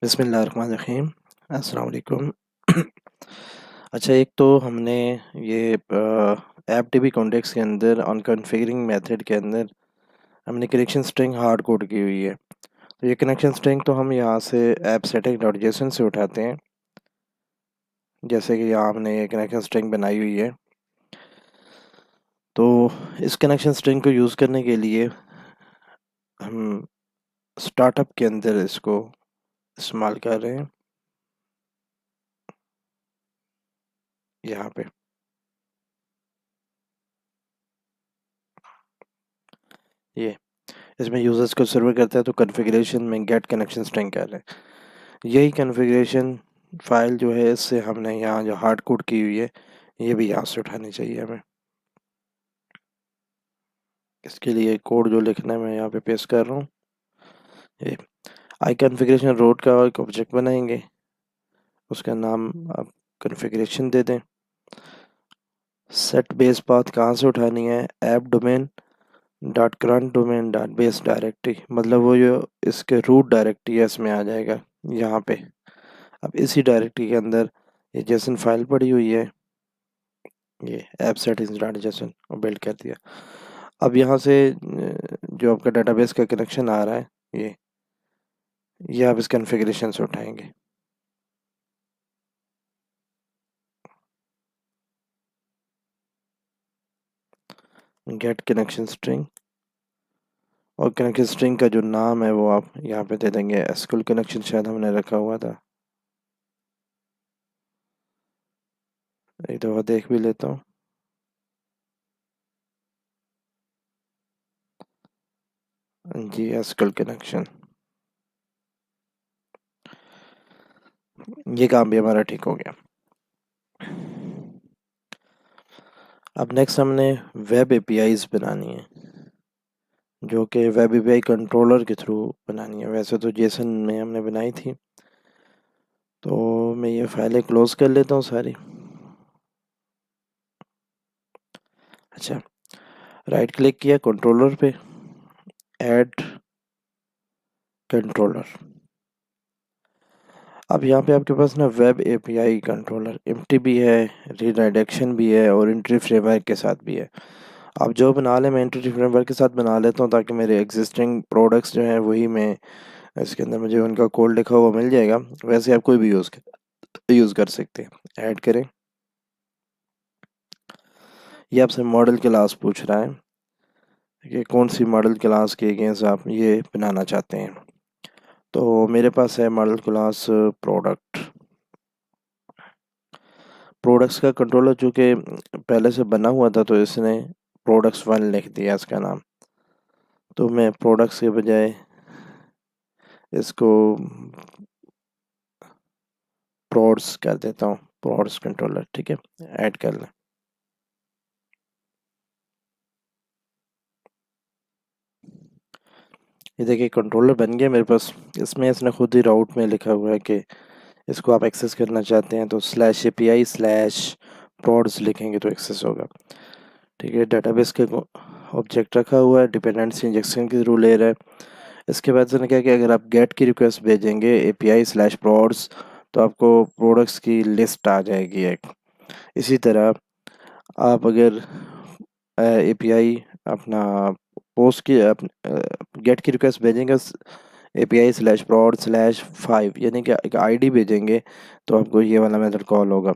बिस्मिल्लाहिर्रहमानिर्रहीम। अस्सलाम वालेकुम। अच्छा, एक तो हमने ये ऐप डीबी कॉन्टेक्स्ट के अंदर ऑन कॉन्फ़िगरिंग मेथड के अंदर हमने कनेक्शन स्ट्रिंग हार्ड कोड की हुई है। तो ये कनेक्शन स्ट्रिंग तो हम यहाँ से ऐप सेटिंग डॉट जेसन से उठाते हैं। जैसे कि यहाँ हमने ये कनेक्शन स्ट्रिंग बनाई हुई है। तो इस कनेक्शन स्ट्रिंग को यूज़ करने के लिए हम स्टार्टअप के अंदर इसको इस्तेमाल कर रहे हैं, यहाँ पे। ये इसमें यूज़र्स को सर्व करता है, तो कॉन्फ़िगरेशन में गेट कनेक्शन स्ट्रिंग कर रहे हैं। यही कॉन्फ़िगरेशन फ़ाइल जो है, इससे हमने यहाँ जो हार्ड कोड की हुई है, ये भी यहाँ से उठानी चाहिए हमें। इसके लिए कोड जो लिखना है मैं यहाँ पे पेस्ट कर रहा हूँ। ये आई कॉन्फ़िगरेशन रोड का एक ऑब्जेक्ट बनाएंगे, उसका नाम आप कॉन्फ़िगरेशन दे दें। सेट बेस पाथ कहाँ से उठानी है? App domain dot current domain dot base directory, मतलब वो जो इसके रूट डायरेक्टरी है इसमें आ जाएगा यहाँ पे। अब इसी डायरेक्टरी के अंदर ये जेसन फाइल पड़ी हुई है, ये ऐप सेटिंग्स डॉट जेसन, और बिल्ड कर दिया। अब यहाँ से जो आपका डेटाबेस का कनेक्शन आ रहा है, ये आप इस कॉन्फ़िगरेशन से उठाएंगे। गेट कनेक्शन स्ट्रिंग, और कनेक्शन स्ट्रिंग का जो नाम है वो आप यहाँ पे दे देंगे एसक्यूएल कनेक्शन, शायद हमने रखा हुआ था। एक दफ़ा देख भी लेता हूँ। जी, एसक्यूएल कनेक्शन, ये काम भी हमारा ठीक हो गया। अब नेक्स्ट हमने वेब एपीआईज बनानी है, जो कि वेब एपीआई कंट्रोलर के थ्रू बनानी है। वैसे तो जेसन में हमने बनाई थी। तो मैं ये फाइलें क्लोज कर लेता हूँ सारी। अच्छा, राइट क्लिक किया कंट्रोलर पे, ऐड कंट्रोलर। अब यहाँ पे आपके पास ना वेब एपीआई कंट्रोलर एम्प्टी भी है, रिडायरेक्शन भी है, और एंट्री फ्रेमवर्क के साथ भी है। आप जो बना लें, मैं एंट्री फ्रेमवर्क के साथ बना लेता हूँ, ताकि मेरे एग्जिस्टिंग प्रोडक्ट्स जो हैं वही मैं इसके अंदर, मुझे उनका कोड लिखा हुआ मिल जाएगा। वैसे आप कोई भी यूज़ कर सकते हैं। ऐड करें। ये आपसे मॉडल क्लास पूछ रहा है कि कौन सी मॉडल क्लास के अगेंस्ट आप ये बनाना चाहते हैं। तो मेरे पास है मॉडल क्लास प्रोडक्ट। प्रोडक्ट्स का कंट्रोलर चूँकि पहले से बना हुआ था, तो इसने प्रोडक्ट्स 1 लिख दिया इसका नाम। तो मैं प्रोडक्ट्स के बजाय इसको प्रोड्स कर देता हूँ, प्रोड्स कंट्रोलर। ठीक है, ऐड कर लें। ये देखिए कंट्रोलर बन गया मेरे पास। इसमें इसने खुद ही राउट में लिखा हुआ है कि इसको आप एक्सेस करना चाहते हैं, तो स्लैश एपीआई स्लैश प्रोड्स लिखेंगे तो एक्सेस होगा। ठीक है, डेटाबेस के ऑब्जेक्ट रखा हुआ है, डिपेंडेंसी इंजेक्शन के थ्रू ले रहा है। इसके बाद इसने क्या कि अगर आप गेट की रिक्वेस्ट भेजेंगे एपीआई स्लैश प्रोड्स, तो आपको प्रोडक्ट्स की लिस्ट आ जाएगी एक। इसी तरह आप अगर एपीआई अपना पोस्ट की गेट की रिक्वेस्ट भेजेंगे एपीआई स्लैश प्रोड स्लैश 5, यानी कि एक आईडी भेजेंगे, तो आपको ये वाला मेथड कॉल होगा।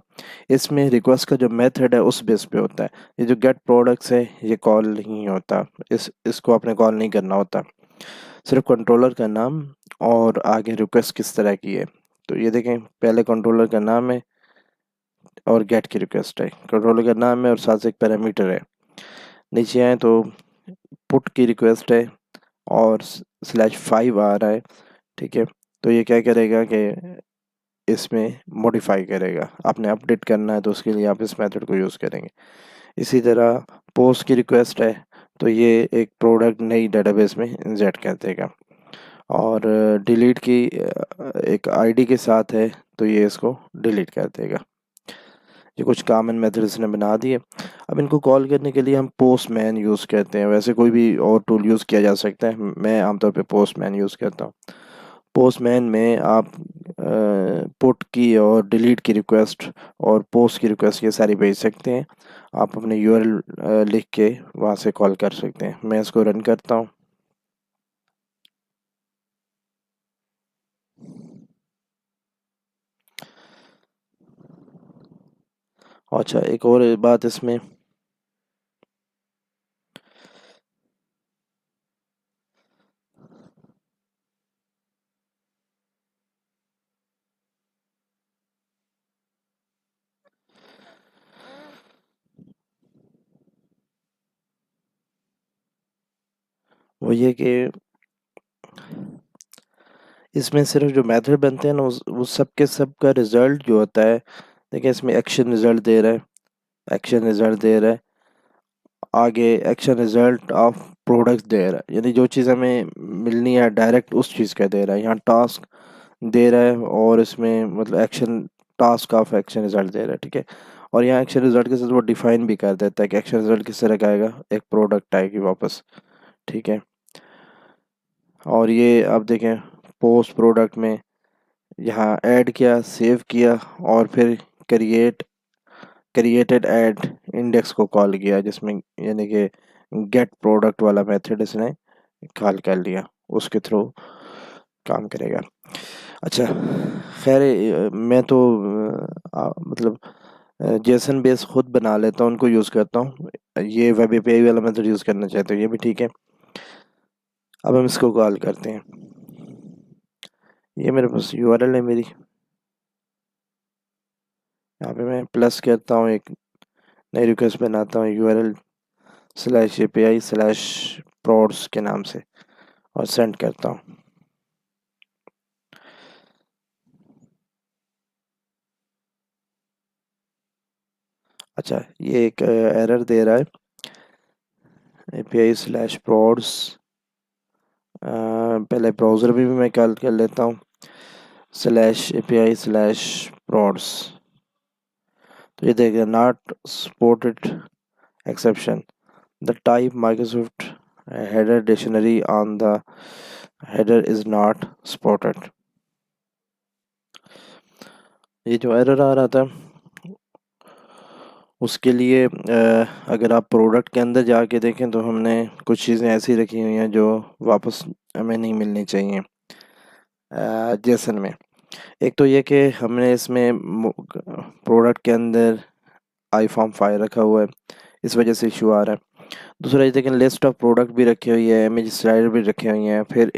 इसमें रिक्वेस्ट का जो मेथड है उस बेस पे होता है। ये जो गेट प्रोडक्ट्स है, ये कॉल नहीं होता, इसको आपने कॉल नहीं करना होता। सिर्फ कंट्रोलर का नाम और आगे रिक्वेस्ट किस तरह की है। तो ये देखें, पहले कंट्रोलर का नाम है और गेट की रिक्वेस्ट है। कंट्रोलर का नाम है और साथ से एक पैरामीटर है। नीचे आए तो पुट की रिक्वेस्ट है और /5 आ रहा है। ठीक है, तो ये क्या करेगा कि इसमें मॉडिफाई करेगा। आपने अपडेट करना है तो उसके लिए आप इस मेथड को यूज़ करेंगे। इसी तरह पोस्ट की रिक्वेस्ट है, तो ये एक प्रोडक्ट नई डेटाबेस में इंसर्ट कर देगा। और डिलीट की एक आईडी के साथ है, तो ये इसको डिलीट कर देगा। ये कुछ कॉमन मेथड इसने बना दिए। अब इनको कॉल करने के लिए हम पोस्टमैन यूज़ करते हैं। वैसे कोई भी और टूल यूज़ किया जा सकता है, मैं आमतौर पे पोस्टमैन यूज़ करता हूँ। पोस्टमैन में आप पुट की और डिलीट की रिक्वेस्ट और पोस्ट की रिक्वेस्ट ये सारी भेज सकते हैं। आप अपने यूआरएल लिख के वहाँ से कॉल कर सकते हैं। मैं इसको रन करता हूँ। अच्छा, एक और बात इसमें, वो ये कि इसमें सिर्फ जो मेथड बनते हैं ना, उस सब के सब का रिजल्ट जो होता है, देखिए इसमें एक्शन रिजल्ट दे रहा है, एक्शन रिजल्ट दे रहा है, आगे एक्शन रिजल्ट ऑफ प्रोडक्ट दे रहा है, यानी जो चीज़ हमें मिलनी है डायरेक्ट उस चीज़ का दे रहा है। यहाँ टास्क दे रहा है और इसमें मतलब action, task of action result दे रहा है, ठीक है। और यहाँ एक्शन रिजल्ट के साथ वो डिफाइन भी कर देता है कि एक्शन रिजल्ट किस तरह का आएगा, एक प्रोडक्ट आएगी वापस, ठीक है। और ये आप देखें पोस्ट प्रोडक्ट में यहाँ ऐड किया, सेव किया और फिर क्रिएट क्रिएटेड ऐड इंडेक्स को कॉल किया, जिसमें यानी कि गेट प्रोडक्ट वाला मेथड इसने कॉल कर लिया, उसके थ्रू काम करेगा। अच्छा, खैर मैं तो मतलब जेसन बेस खुद बना लेता हूँ, उनको यूज़ करता हूँ। ये वेब एपीआई वाला मेथड यूज़ करना चाहते हो, ये भी ठीक है। अब हम इसको कॉल करते हैं। ये मेरे पास यूआरएल है मेरी, यहाँ पे मैं प्लस करता हूँ, एक नई रिक्वेस्ट बनाता हूँ यूआरएल स्लैश एपीआई स्लैश प्रोड्स के नाम से और सेंड करता हूँ। अच्छा, ये एक एरर दे रहा है, एपीआई स्लैश प्रोड्स, पहले ब्राउज़र भी मैं कॉल कर लेता हूँ, स्लैश एपीआई स्लैश प्रोड्स। तो ये देखेगा not supported exception, the type Microsoft header dictionary on the header is not supported. ये जो एरर आ रहा था उसके लिए अगर आप प्रोडक्ट के अंदर जाके देखें तो हमने कुछ चीज़ें ऐसी रखी हुई हैं जो वापस हमें नहीं मिलनी चाहिए जेसन में। एक तो ये कि हमने इसमें प्रोडक्ट के अंदर आई फॉर्म फाइल रखा हुआ है, इस वजह से इशू आ रहा है। दूसरा ये देखें लिस्ट ऑफ प्रोडक्ट भी रखी हुई है, इमेज स्लाइडर भी रखे हुई हैं, फिर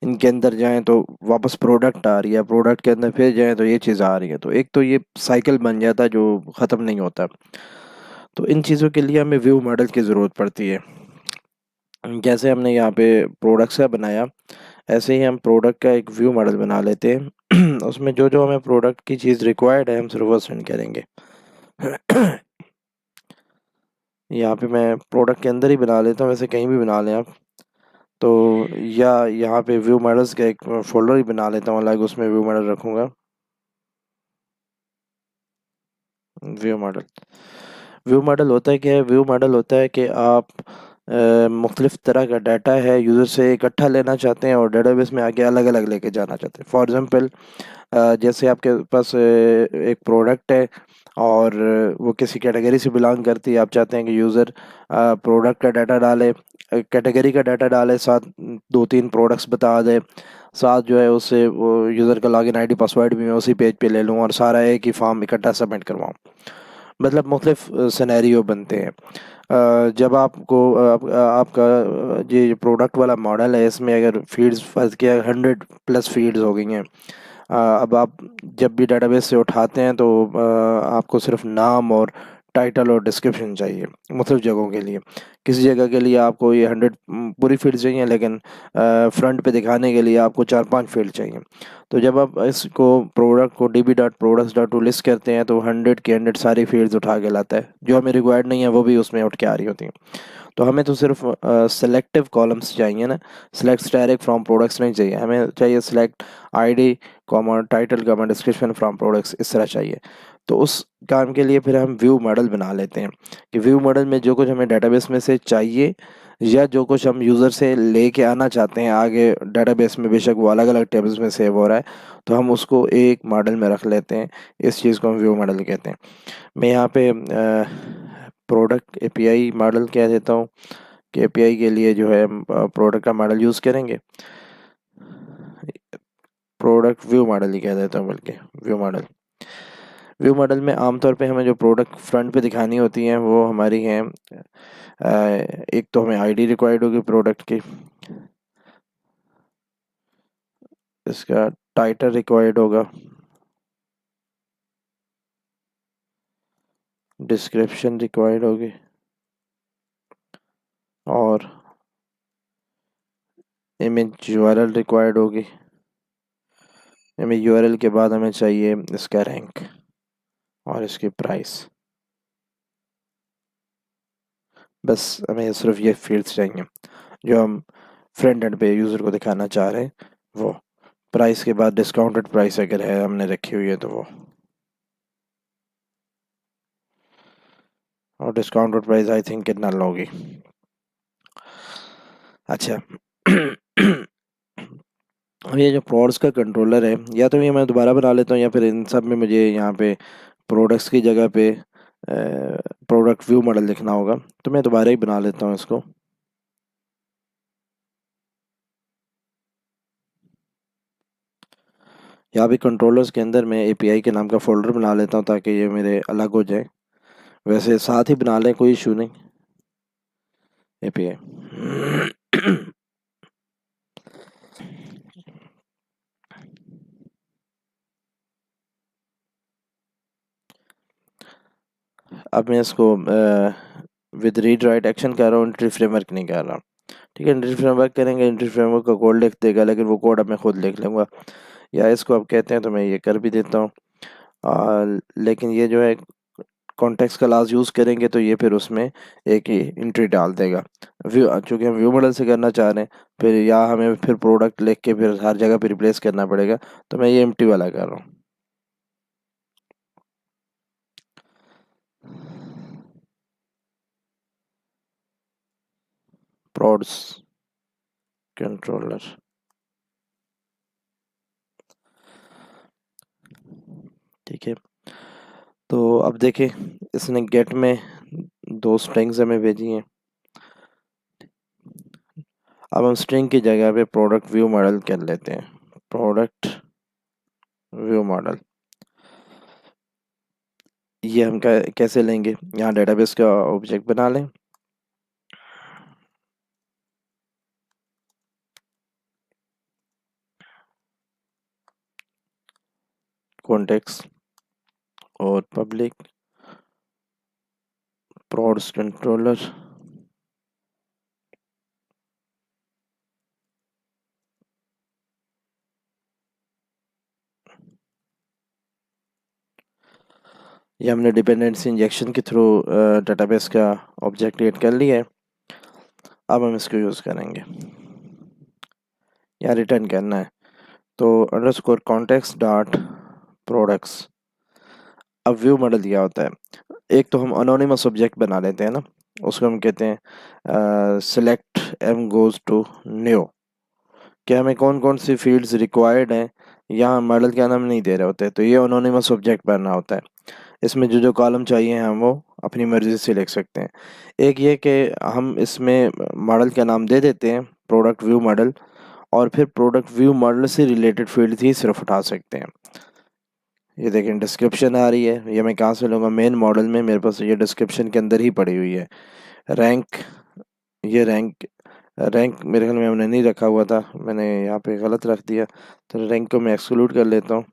इनके अंदर जाएं तो वापस प्रोडक्ट आ रही है, प्रोडक्ट के अंदर फिर जाएं तो ये चीज़ आ रही है, तो एक तो ये साइकिल बन जाता है जो ख़त्म नहीं होता। तो इन चीज़ों के लिए हमें व्यू मॉडल की ज़रूरत पड़ती है। जैसे हमने यहाँ पे प्रोडक्ट्स का बनाया, ऐसे ही हम प्रोडक्ट का एक व्यू मॉडल बना लेते हैं। उसमें जो जो हमें प्रोडक्ट की चीज़ रिक्वायर्ड है हम सिर्फ वो सेंड करेंगे। यहाँ पे मैं प्रोडक्ट के अंदर ही बना लेता हूँ, वैसे कहीं भी बना लें आप तो, या यहाँ पे व्यू मॉडल्स का एक फोल्डर ही बना लेता हूँ अलग, उसमें व्यू मॉडल रखूँगा। व्यू मॉडल, व्यू मॉडल होता है क्या है? व्यू मॉडल होता है कि आप मुख्तलिफ़ तरह का डाटा है यूज़र से इकट्ठा लेना चाहते हैं और डेटाबेस में आगे अलग अलग लेके जाना चाहते हैं। फॉर एग्ज़ाम्पल जैसे आपके पास एक प्रोडक्ट है और वो किसी कैटेगरी से बिलोंग करती है, आप चाहते हैं कि यूज़र प्रोडक्ट का डाटा डाले, कैटेगरी का डाटा डाले, साथ दो तीन प्रोडक्ट्स बता दे, साथ जो है उससे वो यूज़र का लॉगिन आईडी पासवर्ड भी मैं उसी पेज पे ले लूँ और सारा एक ही फॉर्म इकट्ठा सबमिट करवाऊँ। मतलब मुख्तलिफ सिनेरियो बनते हैं। जब आपको आपका ये जो प्रोडक्ट वाला मॉडल है इसमें अगर फील्ड्स फर्ज किया 100 प्लस फील्ड्स हो गई हैं। अब आप जब भी डेटाबेस से उठाते हैं तो आपको सिर्फ नाम और टाइटल और डिस्क्रिप्शन चाहिए मुख्तलिफ जगहों के लिए। किसी जगह के लिए आपको ये 100 पूरी फील्ड चाहिए, लेकिन फ्रंट पे दिखाने के लिए आपको 4-5 फील्ड चाहिए। तो जब आप इसको प्रोडक्ट को db.products.to लिस्ट करते हैं तो 100 की 100 सारी फील्ड्स उठा के लाता है, जो हमें रिक्वायर्ड नहीं है वो भी उसमें उठ के आ रही होती हैं। तो हमें तो सिर्फ सेलेक्टिव कॉलम्स चाहिए ना, सेलेक्ट स्टैटिक फ्रॉम प्रोडक्ट्स नहीं चाहिए, हमें चाहिए select ID comma title comma description from products, इस तरह चाहिए। तो उस काम के लिए फिर हम व्यू मॉडल बना लेते हैं कि व्यू मॉडल में जो कुछ हमें डेटाबेस में से चाहिए या जो कुछ हम यूज़र से लेके आना चाहते हैं आगे डेटाबेस में, बेशक वो अलग अलग टेबल्स में सेव हो रहा है, तो हम उसको एक मॉडल में रख लेते हैं। इस चीज़ को हम व्यू मॉडल कहते हैं। मैं यहाँ पे प्रोडक्ट एपीआई मॉडल कह देता हूँ कि एपीआई के लिए जो है प्रोडक्ट का मॉडल यूज़ करेंगे। प्रोडक्ट व्यू मॉडल ही कह देता हूँ बल्कि, व्यू मॉडल। व्यू मॉडल में आमतौर पे हमें जो प्रोडक्ट फ्रंट पे दिखानी होती हैं वो हमारी हैं, एक तो हमें आईडी रिक्वायर्ड होगी प्रोडक्ट की, इसका टाइटल रिक्वायर्ड होगा, डिस्क्रिप्शन रिक्वायर्ड होगी, और इमेज यूआरएल रिक्वायर्ड होगी। इमेज यूआरएल के बाद हमें चाहिए इसका रैंक और इसकी प्राइस। बस हमें सिर्फ ये फील्ड्स चाहिए जो हम फ्रंट एंड पे यूज़र को दिखाना चाह रहे हैं, वो। प्राइस के बाद डिस्काउंटेड प्राइस अगर है हमने रखी हुई है तो वो, और डिस्काउंटेड प्राइस आई थिंक कितना लोगी। अच्छा। अब ये जो प्रोड्स का कंट्रोलर है, या तो ये मैं दोबारा बना लेता हूँ या फिर इन सब में मुझे यहाँ पे प्रोडक्ट्स की जगह पे प्रोडक्ट व्यू मॉडल लिखना होगा, तो मैं दोबारा ही बना लेता हूँ इसको। यहाँ पे कंट्रोलर्स के अंदर मैं एपीआई के नाम का फोल्डर बना लेता हूँ ताकि ये मेरे अलग हो जाए। वैसे साथ ही बना लें, कोई इशू नहीं। एपीआई। अब मैं इसको विद रीड राइट एक्शन कर रहा हूँ, एंट्री फ्रेमवर्क नहीं कर रहा। ठीक है, एंट्री फ्रेमवर्क करेंगे, एंट्री फ्रेमवर्क का कोड लिख देगा, लेकिन वो कोड अब मैं खुद लिख लूँगा, या इसको अब कहते हैं तो मैं ये कर भी देता हूँ। लेकिन ये जो है कॉन्टेक्स्ट का क्लास यूज़ करेंगे तो ये फिर उसमें एक ही एंट्री डाल देगा। व्यू, चूँकि हम व्यू मॉडल से करना चाह रहे हैं, फिर या हमें फिर प्रोडक्ट लिख के फिर हर जगह पे रिप्लेस करना पड़ेगा, तो मैं ये एम्प्टी वाला कर रहा हूँ। प्रोड्स कंट्रोलर। ठीक है, तो अब देखें, इसने गेट में दो स्ट्रिंग्स हमें भेजी हैं। अब हम स्ट्रिंग की जगह पे प्रोडक्ट व्यू मॉडल कर लेते हैं, प्रोडक्ट व्यू मॉडल। ये हम कैसे लेंगे, यहाँ डेटाबेस का ऑब्जेक्ट बना लें। कॉन्टेक्स्ट और पब्लिक प्रोड्स कंट्रोलर। ये हमने डिपेंडेंसी इंजेक्शन के थ्रू डेटाबेस का ऑब्जेक्ट क्रिएट कर लिया है। अब हम इसको यूज़ करेंगे, या रिटर्न करना है, तो अंडरस्कोर कॉन्टेक्स्ट डॉट प्रोडक्ट्स। अब व्यू मॉडल दिया होता है, एक तो हम अनोनिमस ऑब्जेक्ट बना लेते हैं ना, उसको हम कहते हैं select m goes to new. कि हमें कौन कौन सी फील्ड्स रिक्वायर्ड हैं, यहाँ मॉडल क्या नाम नहीं दे रहे होते, तो ये अनोनिमस ऑब्जेक्ट बनना होता है। इसमें जो जो कॉलम चाहिए हम वो अपनी मर्ज़ी से लिख सकते हैं। एक ये कि हम इसमें मॉडल का नाम दे देते हैं प्रोडक्ट व्यू मॉडल, और फिर प्रोडक्ट व्यू मॉडल से रिलेटेड फील्ड ही सिर्फ उठा सकते हैं। ये देखें डिस्क्रिप्शन आ रही है, ये मैं कहाँ से लूँगा, मेन मॉडल में मेरे पास ये डिस्क्रिप्शन के अंदर ही पड़ी हुई है। रैंक, ये रैंक, रैंक मेरे ख्याल में हमने नहीं रखा हुआ था, मैंने यहाँ पे गलत रख दिया, तो रैंक को मैं एक्सक्लूड कर लेता हूँ।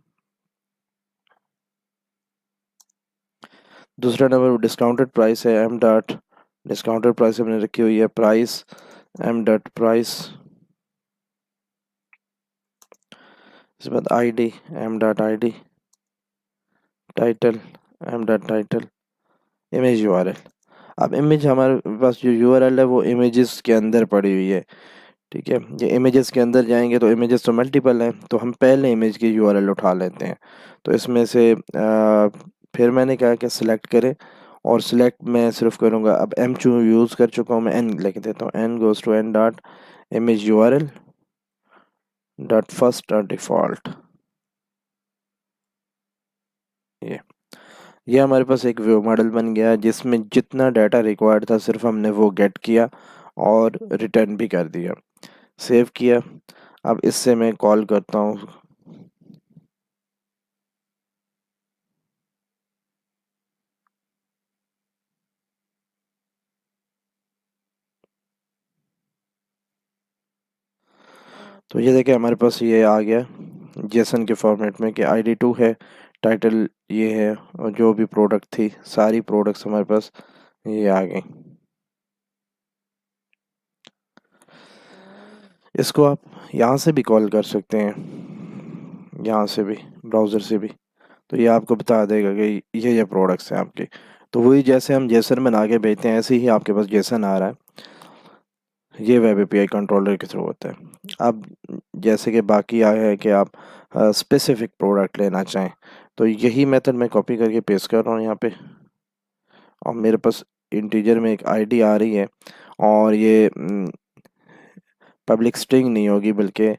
दूसरा नंबर डिस्काउंटेड प्राइस है, एम डॉट डिस्काउंटेड प्राइस हमने रखी हुई है, प्राइस एम डॉट प्राइस। इसके बाद ID m dot ID, title m dot title, image URL. अब इमेज हमारे पास जो यूआरएल है वो इमेजेस के अंदर पड़ी हुई है। ठीक है, ये इमेजेस के अंदर जाएंगे तो इमेजेस तो मल्टीपल हैं, तो हम पहले इमेज की यूआरएल उठा लेते हैं। तो इसमें से फिर मैंने कहा कि सिलेक्ट करें और सिलेक्ट मैं सिर्फ करूँगा, अब एम चू यूज़ कर चुका हूँ मैं, एन लिख देता हूँ, n goes to n dot image URL dot first dot default. ये ये हमारे पास एक व्यू मॉडल बन गया जिसमें जितना डाटा रिक्वायर्ड था सिर्फ हमने वो गेट किया और रिटर्न भी कर दिया, सेव किया। अब इससे मैं कॉल करता हूँ, तो ये देखिए हमारे पास ये आ गया जेसन के फॉर्मेट में कि ID2 है, टाइटल ये है, और जो भी प्रोडक्ट थी सारी प्रोडक्ट्स हमारे पास ये आ गई। इसको आप यहाँ से भी कॉल कर सकते हैं, यहाँ से भी, ब्राउज़र से भी। तो ये आपको बता देगा कि ये प्रोडक्ट्स हैं आपके। तो वही जैसे हम जेसन बना के भेजते हैं ऐसे ही आपके पास जेसन आ रहा है, ये वेब एपीआई कंट्रोलर के थ्रू होता है। अब जैसे कि बाकी आया है कि आप स्पेसिफिक प्रोडक्ट लेना चाहें, तो यही मेथड मैं कॉपी करके पेस्ट कर रहा हूँ यहाँ पे, और मेरे पास इंटीजर में एक आईडी आ रही है, और ये पब्लिक स्ट्रिंग नहीं होगी बल्कि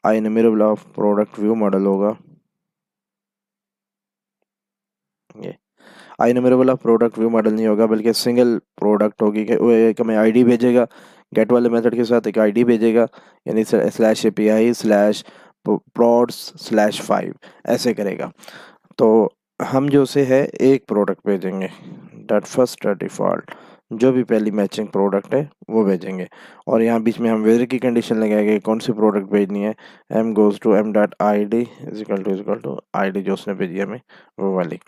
IEnumerable of product view model होगा। ये IEnumerable of product view model नहीं होगा बल्कि सिंगल प्रोडक्ट होगी कि वो एक हमें आईडी भेजेगा, गेट वाले मेथड के साथ एक आईडी भेजेगा, यानी स्लैश एपीआई स्लैश प्रोड्स स्लैश 5 ऐसे करेगा। तो हम जो से है एक प्रोडक्ट भेजेंगे, डॉट फर्स्ट डॉट डिफ़ॉल्ट, जो भी पहली मैचिंग प्रोडक्ट है वो भेजेंगे, और यहाँ बीच में हम वेदर की कंडीशन लगाएंगे कौन सी प्रोडक्ट भेजनी है, m goes to m dot I D equal to I D जो उसने भेजी हमें वो वाली।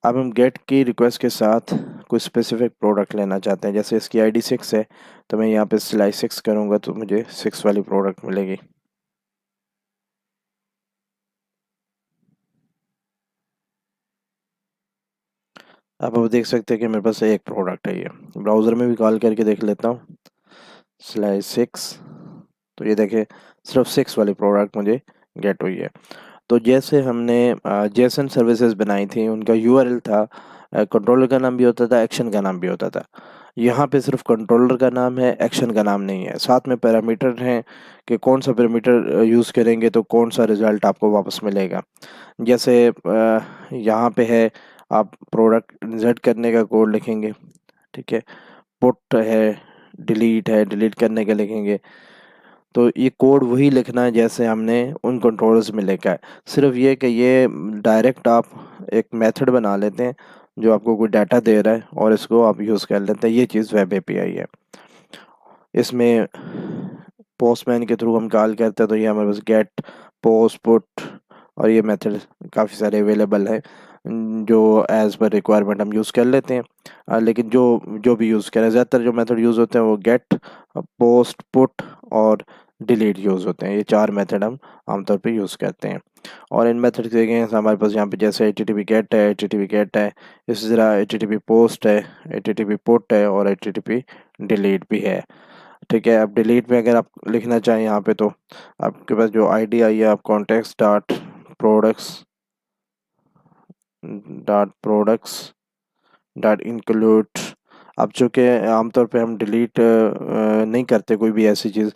अब हम गेट की रिक्वेस्ट के साथ कोई स्पेसिफिक प्रोडक्ट लेना चाहते हैं, जैसे इसकी आईडी 6 है, तो मैं यहाँ पे स्लाइस 6 करूँगा तो मुझे 6 वाली प्रोडक्ट मिलेगी। अब आप देख सकते हैं कि मेरे पास एक प्रोडक्ट है, ये ब्राउज़र में भी कॉल करके देख लेता हूँ, स्लाइस 6, तो ये देखिए सिर्फ 6 वाली प्रोडक्ट मुझे गेट हुई है। तो जैसे हमने जेसन सर्विसेज बनाई थी उनका यूआरएल था, कंट्रोलर का नाम भी होता था, एक्शन का नाम भी होता था। यहाँ पे सिर्फ कंट्रोलर का नाम है, एक्शन का नाम नहीं है, साथ में पैरामीटर हैं कि कौन सा पैरामीटर यूज़ करेंगे तो कौन सा रिज़ल्ट आपको वापस मिलेगा। जैसे यहाँ पे है, आप प्रोडक्ट इंसर्ट करने का कोड लिखेंगे, ठीक है, पुट है, डिलीट करने का लिखेंगे। तो ये कोड वही लिखना है जैसे हमने उन कंट्रोलर्स में लिखा है, सिर्फ ये कि ये डायरेक्ट आप एक मेथड बना लेते हैं जो आपको कोई डाटा दे रहा है और इसको आप यूज़ कर लेते हैं, ये चीज़ वेब एपीआई है। इसमें पोस्टमैन के थ्रू हम कॉल करते हैं, तो ये हमारे पास गेट, पोस्ट, पुट, और ये मेथड काफ़ी सारे अवेलेबल हैं जो एज़ पर रिक्वायरमेंट हम यूज़ कर लेते हैं। लेकिन जो जो भी यूज़ करें, ज़्यादातर जो मेथड यूज़ होते हैं वो गेट, पोस्ट, पुट और डिलीट यूज़ होते हैं। ये 4 मेथड हम आमतौर पे यूज़ करते हैं, और इन मेथड के देखें तो हमारे पास यहाँ पे जैसे एचटीटीपी गेट है, एचटीटीपी गेट है, इसी तरह एचटीटीपी पोस्ट है, एचटीटीपी पुट है और एचटीटीपी डिलीट भी है। ठीक है, अब डिलीट में अगर आप लिखना चाहें यहाँ पे, तो आपके पास जो आईडी आई है, आप context dot products dot include, अब चूँकि आमतौर पे हम डिलीट नहीं करते कोई भी ऐसी चीज़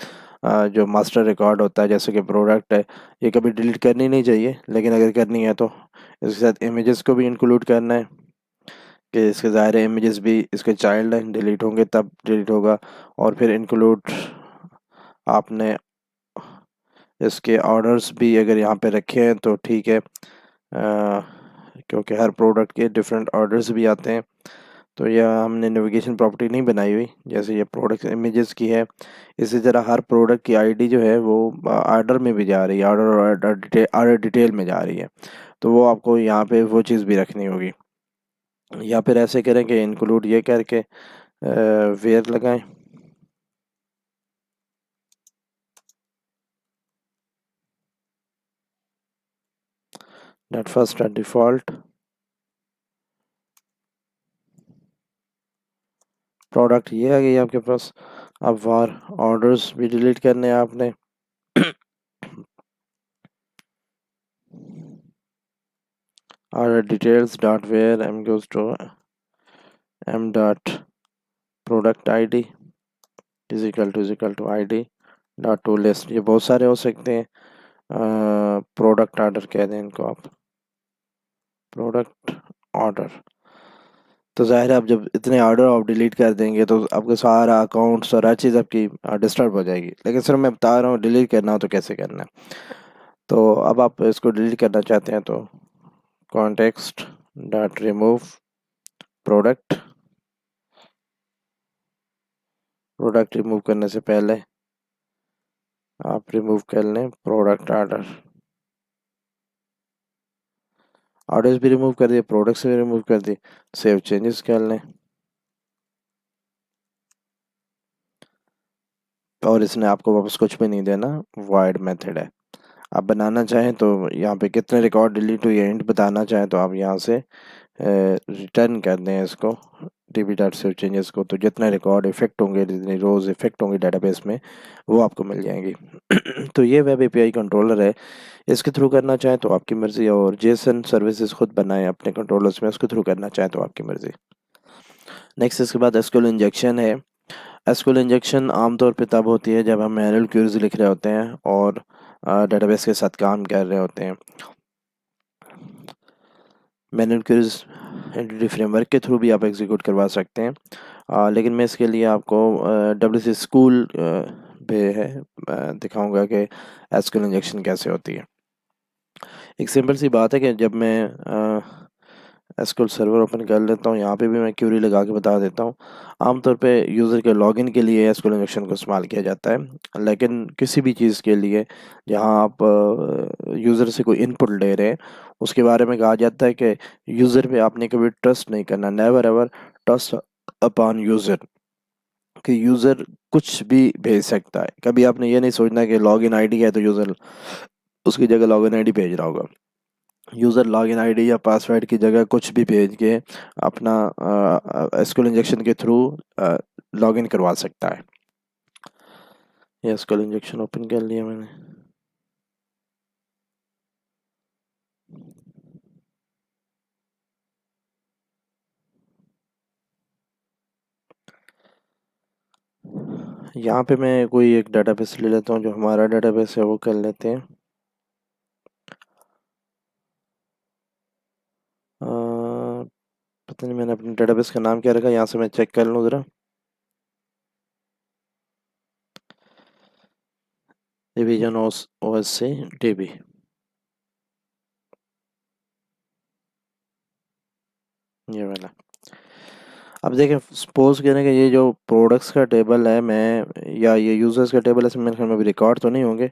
जो मास्टर रिकॉर्ड होता है जैसे कि प्रोडक्ट है, ये कभी डिलीट करनी नहीं चाहिए, लेकिन अगर करनी है तो इसके साथ इमेजेस को भी इंक्लूड करना है कि इसके ज़ाहिर है इमेजेस भी इसके चाइल्ड हैं, डिलीट होंगे तब डिलीट होगा। और फिर इंक्लूड आपने इसके ऑर्डर्स भी अगर यहाँ पे रखे हैं तो ठीक है, क्योंकि हर प्रोडक्ट के डिफरेंट ऑर्डर्स भी आते हैं। तो यह हमने नेविगेशन प्रॉपर्टी नहीं बनाई हुई, जैसे ये प्रोडक्ट इमेजेस की है, इसी तरह हर प्रोडक्ट की आईडी जो है वो ऑर्डर में भी जा रही है, ऑर्डर डिटेल में जा रही है, तो वो आपको यहाँ पे वो चीज़ भी रखनी होगी। या फिर ऐसे करें कि इंक्लूड ये करके वेयर लगाएं, dot first dot default, product ये आ गई आपके पास। अब वार ऑर्डर्स भी डिलीट करने हैं आपने, order details dot where m goes to m dot product I D is equal to I D dot to list. ये बहुत सारे हो सकते हैं। प्रोडक्ट ऑर्डर कह दें इनको आप, प्रोडक्ट ऑर्डर। तो ज़ाहिर है आप जब इतने ऑर्डर आप डिलीट कर देंगे तो आपका सारा अकाउंट्स और हर चीज़ आपकी डिस्टर्ब हो जाएगी। लेकिन सर मैं बता रहा हूँ डिलीट करना हो तो कैसे करना है। तो अब आप इसको डिलीट करना चाहते हैं तो context dot remove product. Product remove करने से पहले आप रिमूव कर लें प्रोडक्ट ऑर्डर। ऑर्डर्स भी रिमूव कर दिए, प्रोडक्ट्स भी रिमूव कर दिए। सेव चेंजेस कर लें और इसने आपको वापस कुछ भी नहीं देना, वॉइड मेथड है। आप बनाना चाहें तो यहाँ पे कितने रिकॉर्ड डिलीट हुई है इंट बताना चाहें तो आप यहाँ से रिटर्न कर दें इसको db डॉट सेव चेंजेस को। तो जितने रिकॉर्ड इफेक्ट होंगे, जितनी रोज इफेक्ट होंगी डेटाबेस में, वो आपको मिल जाएंगी। तो ये वेब एपीआई कंट्रोलर है। इसके थ्रू करना चाहें तो आपकी मर्ज़ी, और जेसन सर्विसेज खुद बनाएं अपने कंट्रोलर्स में, उसके थ्रू करना चाहें तो आपकी मर्ज़ी। नेक्स्ट इसके बाद एसक्यूएल इंजेक्शन है। एसक्यूएल इंजेक्शन आमतौर पे तब होती है जब हम मैनुअल क्वेरीज लिख रहे होते हैं और डेटाबेस के साथ काम कर रहे होते हैं। मैनुअल क्वेरीज एंटिटी फ्रेमवर्क के थ्रू भी आप एग्जीक्यूट करवा सकते हैं। लेकिन मैं इसके लिए आपको डब्ल्यू सी स्कूल पे है दिखाऊंगा कि एसक्यूएल इंजेक्शन कैसे होती है। एक सिंपल सी बात है कि जब मैं एसक्यूएल सर्वर ओपन कर लेता हूँ, यहाँ पे भी मैं क्यूरी लगा के बता देता हूँ। आमतौर पे यूज़र के लॉगिन के लिए एसक्यूएल इंजेक्शन को इस्तेमाल किया जाता है, लेकिन किसी भी चीज़ के लिए जहाँ आप यूज़र से कोई इनपुट ले रहे हैं, उसके बारे में कहा जाता है कि यूज़र पे आपने कभी ट्रस्ट नहीं करना, never ever trust upon user. कि यूज़र कुछ भी भेज सकता है, कभी आपने ये नहीं सोचना कि लॉगिन आईडी है तो यूज़र उसकी जगह लॉगिन आईडी भेज रहा होगा। यूज़र लॉगिन आईडी या पासवर्ड की जगह कुछ भी भेज के अपना एसक्यूएल इंजेक्शन के थ्रू लॉगिन करवा सकता है। ये एसक्यूएल इंजेक्शन ओपन कर लिया मैंने। यहाँ पे मैं कोई एक डेटाबेस ले लेता हूँ, जो हमारा डेटाबेस है वो कर लेते हैं। अ, पता नहीं मैंने अपने डेटाबेस का नाम क्या रखा, यहाँ से मैं चेक कर लूँ ज़रा। डिवीजन ओएस से डीबी, ये वाला। अब देखें, सपोज करें कि ये जो प्रोडक्ट्स का टेबल है, मैं या ये यूज़र्स का टेबल है, इसमें मेरे ख्याल में अभी रिकॉर्ड तो नहीं होंगे।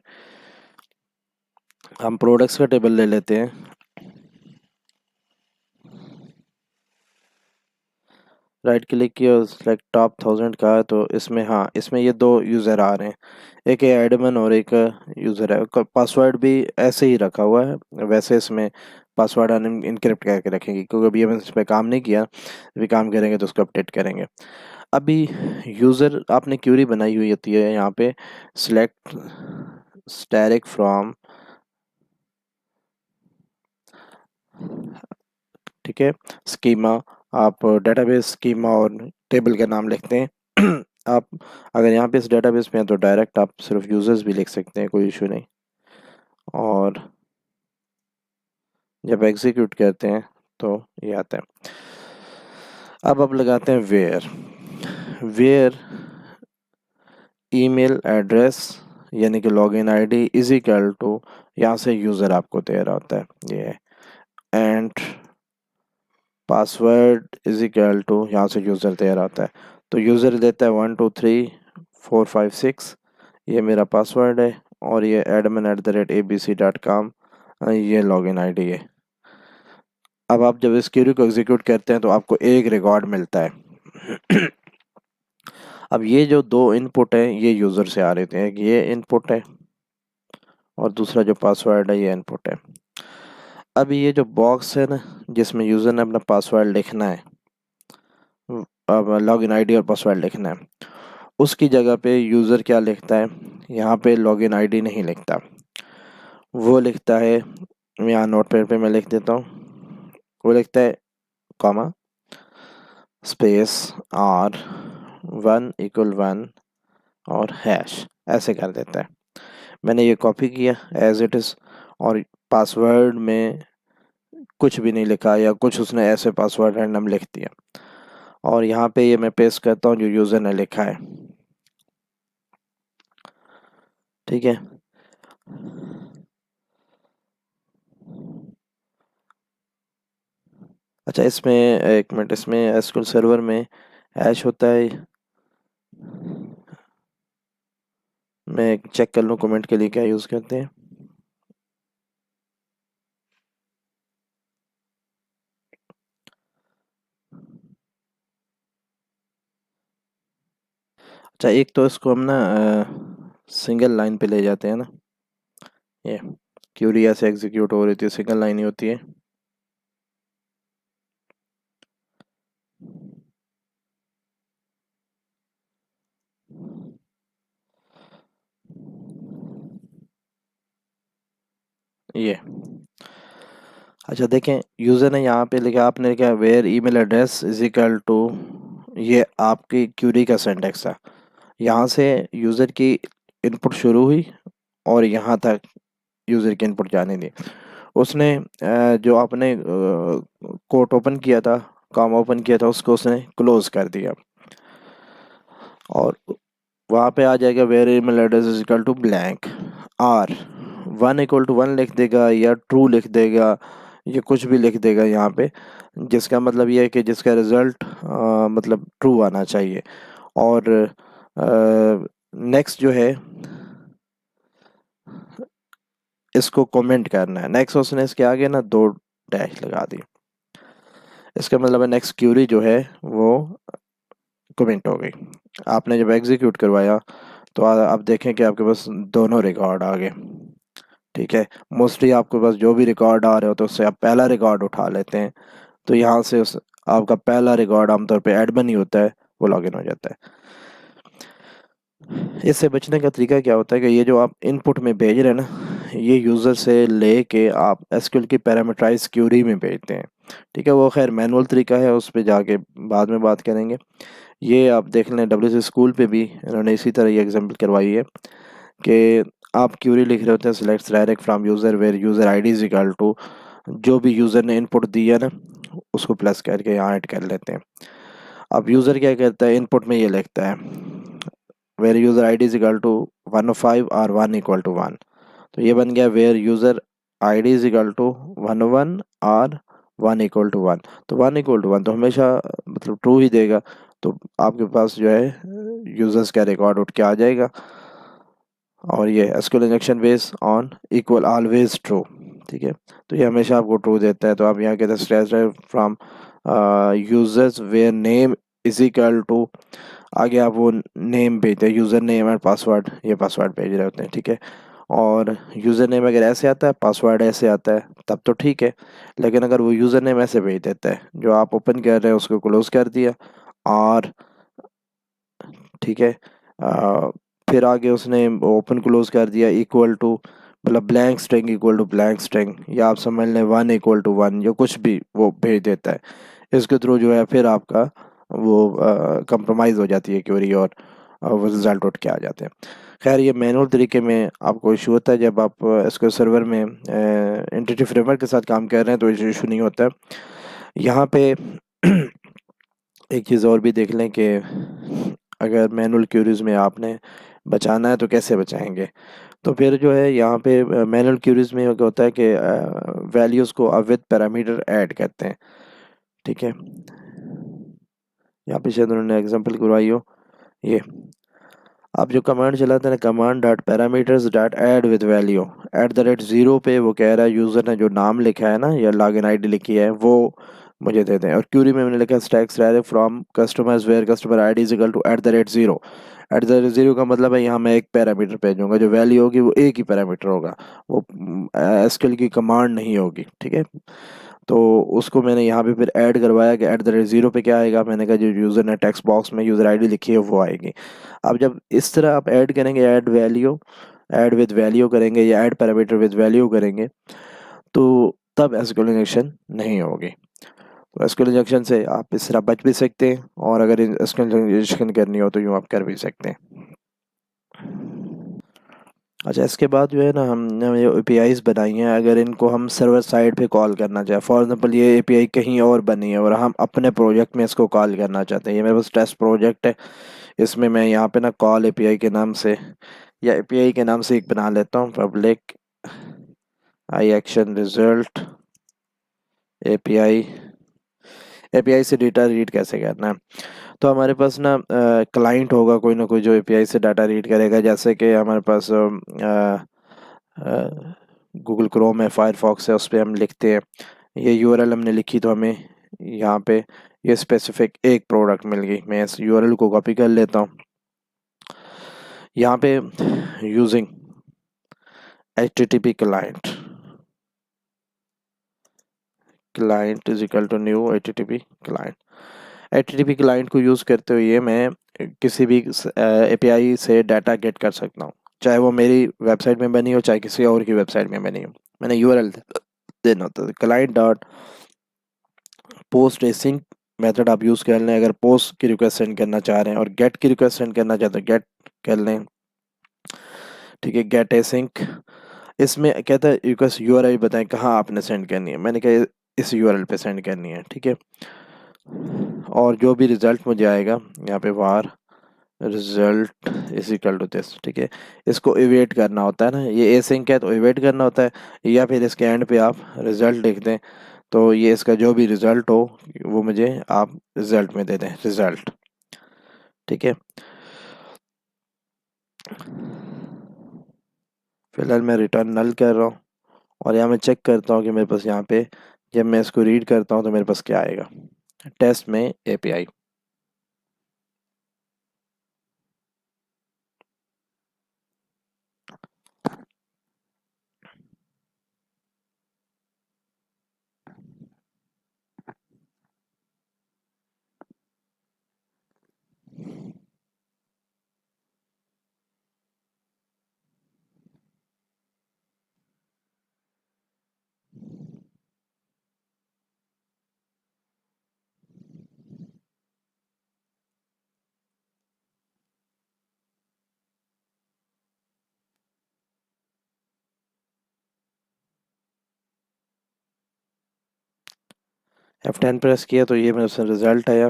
हम प्रोडक्ट्स का टेबल ले लेते हैं। राइट क्लिक किया और सिलेक्ट टॉप 1000 का है, तो इसमें हाँ, इसमें ये दो यूज़र आ रहे हैं, एक है एडमिन और एक यूज़र है। पासवर्ड भी ऐसे ही रखा हुआ है, वैसे इसमें पासवर्ड इनक्रिप्ट करके रखेंगे, क्योंकि अभी हम इस पर काम नहीं किया, अभी काम करेंगे तो उसको अपडेट करेंगे। अभी यूज़र आपने क्यूरी बनाई हुई होती है यहाँ पे, सिलेक्ट स्टैटिक फ्रॉम, ठीक है, स्कीमा। आप डेटाबेस स्कीमा और टेबल का नाम लिखते हैं। आप अगर यहाँ पे इस डेटाबेस में हैं तो डायरेक्ट आप सिर्फ यूज़र्स भी लिख सकते हैं, कोई इशू नहीं। और जब एग्जीक्यूट करते हैं तो ये आता है। अब आप लगाते हैं वेयर। वेयर ईमेल एड्रेस यानी कि login ID is equal to, यहाँ से यूज़र आपको दे रहा होता है ये, and password is equal to, यहाँ से यूज़र दे रहा होता है। तो यूज़र देता है 123456, ये मेरा पासवर्ड है, और ये admin@abc.com ये लॉगिन आईडी है। अब आप जब इस क्वेरी को एग्जीक्यूट करते हैं तो आपको एक रिकॉर्ड मिलता है। अब ये जो दो इनपुट है ये यूज़र से आ रहे थे, एक ये इनपुट है और दूसरा जो पासवर्ड है ये इनपुट है। अब ये जो बॉक्स है ना, जिसमें यूज़र ने अपना पासवर्ड लिखना है, अब लॉगिन आईडी और पासवर्ड लिखना है, उसकी जगह पे यूज़र क्या लिखता है, यहाँ पे लॉगिन आईडी नहीं लिखता, वो लिखता है, यहाँ नोटपैड पे मैं लिख देता हूँ, वो लिखता है कॉमा स्पेस आर 1 = 1 और हैश ऐसे कर देता है। मैंने ये कॉपी किया एज इट इज़ और पासवर्ड में कुछ भी नहीं लिखा या कुछ उसने ऐसे पासवर्ड रैंडम लिख दिया और यहाँ पे ये मैं पेस्ट करता हूँ जो यूज़र ने लिखा है। ठीक है, अच्छा इसमें एक मिनट, इसमें एसक्यूएल सर्वर में हैश होता है, मैं चेक कर लूँ कमेंट के लिए क्या यूज़ करते हैं। अच्छा एक तो इसको हम ना सिंगल लाइन पे ले जाते हैं ना, ये क्यूरी ऐसे एग्जीक्यूट हो रही थी, सिंगल लाइन ही होती है। ये अच्छा देखें, यूज़र ने यहाँ पे लिखा, आपने लिखा where email address is equal to, ये आपकी क्यूरी का सिंटैक्स है। यहाँ से यूज़र की इनपुट शुरू हुई और यहाँ तक यूज़र की इनपुट जाने दी। उसने जो आपने कोट ओपन किया था, कॉम ओपन किया था, उसको उसने क्लोज कर दिया और वहाँ पे आ जाएगा where email address is equal to blank or 1 = 1 लिख देगा या ट्रू लिख देगा या कुछ भी लिख देगा यहाँ पे, जिसका मतलब ये है कि जिसका रिजल्ट मतलब ट्रू आना चाहिए। और नेक्स्ट जो है इसको कमेंट करना है, नेक्स्ट उसने इसके आगे ना 2 डैश लगा दी, इसका मतलब है नेक्स्ट क्यूरी जो है वो कमेंट हो गई। आपने जब एग्जीक्यूट करवाया तो आप देखें कि आपके पास दोनों रिकॉर्ड आ गए। ठीक है, मोस्टली आपके पास जो भी रिकॉर्ड आ रहे हो तो उससे आप पहला रिकॉर्ड उठा लेते हैं, तो यहाँ से उस आपका पहला रिकॉर्ड आमतौर पे एडमिन ही होता है, वो लॉगिन हो जाता है। इससे बचने का तरीका क्या होता है कि ये जो आप इनपुट में भेज रहे हैं ना, ये यूज़र से लेके आप एसक्यूएल की पैरामीटराइज क्यूरी में भेजते हैं। ठीक है, वो खैर मैनुअल तरीका है, उस पे जाके बाद में बात करेंगे। ये आप देख लें डब्ल्यूसी स्कूल पे भी इन्होंने इसी तरह ये एग्जांपल करवाई है कि आप क्यूरी लिख रहे होते हैं select direct from user where user ID is equal to, जो भी यूज़र ने इनपुट दी है ना उसको प्लस करके यहाँ ऐड कर लेते हैं। अब यूज़र क्या करता है, इनपुट में ये लिखता है where user ID is equal to 105 और 1 = 1, तो ये बन गया where user ID is equal to 101 और 1 = 1, तो 1 = 1 तो हमेशा मतलब ट्रू ही देगा, तो आपके पास जो है यूज़र्स का रिकॉर्ड उठ के आ जाएगा। और ये SQL injection base on equal always true. ठीक है, तो ये हमेशा आपको ट्रू देता है, तो आप यहाँ कहते हैं stress from users where name is equal to, आगे आप वो नेम भेजते हैं, यूज़र नेम और पासवर्ड, ये पासवर्ड भेज रहे होते हैं। ठीक है, और यूज़र नेम अगर ऐसे आता है पासवर्ड ऐसे आता है तब तो ठीक है, लेकिन अगर वो यूज़र नेम ऐसे भेज देता है जो आप ओपन कर रहे हैं उसको क्लोज कर दिया और ठीक है, अ, फिर आगे उसने ओपन क्लोज कर दिया इक्वल टू, मतलब blank string equal to blank string, या आप समझ लें 1 = 1 जो कुछ भी वो भेज देता है, इसके थ्रू जो है फिर आपका वो कंप्रोमाइज़ हो जाती है क्वेरी और वो रिज़ल्ट उठ के आ जाते हैं। खैर ये मैनुअल तरीके में आपको इशू होता है, जब आप इसको सर्वर में एंटिटी फ्रेमवर्क के साथ काम कर रहे हैं तो इशू नहीं होता है। यहाँ पे एक चीज़ और भी देख लें कि अगर मैनुअल क्यूरीज में आपने बचाना है तो कैसे बचाएंगे, तो फिर जो है यहाँ पे मैनुअल क्यूरीज में क्या होता है कि वैल्यूज़ को अब विद पैरामीटर ऐड करते हैं। ठीक है, यहाँ पे शायद उन्होंने एग्जांपल करवाई हो, ये आप जो कमांड चलाते हैं ना, command dot parameters dot add with value @0 पे वो कह रहा है यूज़र ने जो नाम लिखा है ना या लॉगिन आईडी लिखी है वो मुझे दे दें, और क्यूरी में मैंने लिखा stacks direct from customers where customer ID is equal to @0, @0 का मतलब है यहाँ मैं एक पैरामीटर भेजूंगा, जो वैल्यू होगी वो एक ही पैरामीटर होगा, वो एसक्यूएल की कमांड नहीं होगी। ठीक है, तो उसको मैंने यहाँ पे फिर ऐड करवाया कि @0 पे क्या आएगा, मैंने कहा जो यूज़र ने टेक्स्ट बॉक्स में यूज़र आईडी लिखी है वो आएगी। अब जब इस तरह आप ऐड करेंगे, add value, add with value करेंगे या ऐड पैरामीटर विद वैल्यू करेंगे, तो तब एस्केलेशन नहीं होगी। तो एसक्यूएल इंजेक्शन से आप इस तरह बच भी सकते हैं, और अगर एसक्यूएल इंजेक्शन करनी हो तो यूँ आप कर भी सकते हैं। अच्छा, इसके बाद जो है ना, हमने ये एपीआईज बनाई हैं, अगर इनको हम सर्वर साइड पे कॉल करना चाहें, फॉर एग्जांपल ये एपीआई कहीं और बनी है और हम अपने प्रोजेक्ट में इसको कॉल करना चाहते हैं, ये मेरे पास टेस्ट प्रोजेक्ट है, इसमें मैं यहाँ पे ना कॉल एपीआई के नाम से या एपीआई के नाम से एक बना लेता हूँ, पब्लिक आई एक्शन रिजल्ट एपीआई। एपीआई से डेटा रीड कैसे करना है, तो हमारे पास ना क्लाइंट होगा कोई ना कोई जो एपीआई से डाटा रीड करेगा, जैसे कि हमारे पास गूगल क्रोम है, फायरफॉक्स है, उस पर हम लिखते हैं, ये यूआरएल हमने लिखी तो हमें यहाँ पे ये स्पेसिफिक एक प्रोडक्ट मिल गई। मैं इस यूआरएल को कॉपी कर लेता हूँ, यहाँ पे using HTTP client, client is equal to new HTTP client. HTTP client को यूज़ करते हुए मैं किसी भी एपीआई से डाटा गेट कर सकता हूँ, चाहे वो मेरी वेबसाइट में बनी हो चाहे किसी और की वेबसाइट में बनी हो। मैंने यूआरएल देना होता है, client dot post async method आप यूज़ कर लें अगर पोस्ट की रिक्वेस्ट सेंड करना चाह रहे हैं, और गेट की रिक्वेस्ट सेंड करना चाहते हैं गेट कर लें, ठीक है, गेट एसिंक। इसमें कहता है रिक्वेस्ट यूआरएल बताएं कहाँ आपने सेंड करनी है, मैंने कहा इस यूआरएल पे सेंड करनी है, ठीक है। और जो भी रिज़ल्ट मुझे आएगा यहाँ पे var result is equal to this, ठीक है। इसको इवेट करना होता है ना, ये एसिंक है तो इवेट करना होता है, या फिर इसके एंड पे आप रिजल्ट लिख दें, तो ये इसका जो भी रिजल्ट हो वो मुझे आप रिजल्ट में दे दें, रिजल्ट, ठीक है। फिलहाल मैं रिटर्न नल कर रहा हूँ, और यहाँ मैं चेक करता हूँ कि मेरे पास यहाँ पे जब मैं इसको रीड करता हूँ तो मेरे पास क्या आएगा, टेस्ट में एपीआई। F10 प्रेस किया तो ये मेरे पास रिजल्ट आया,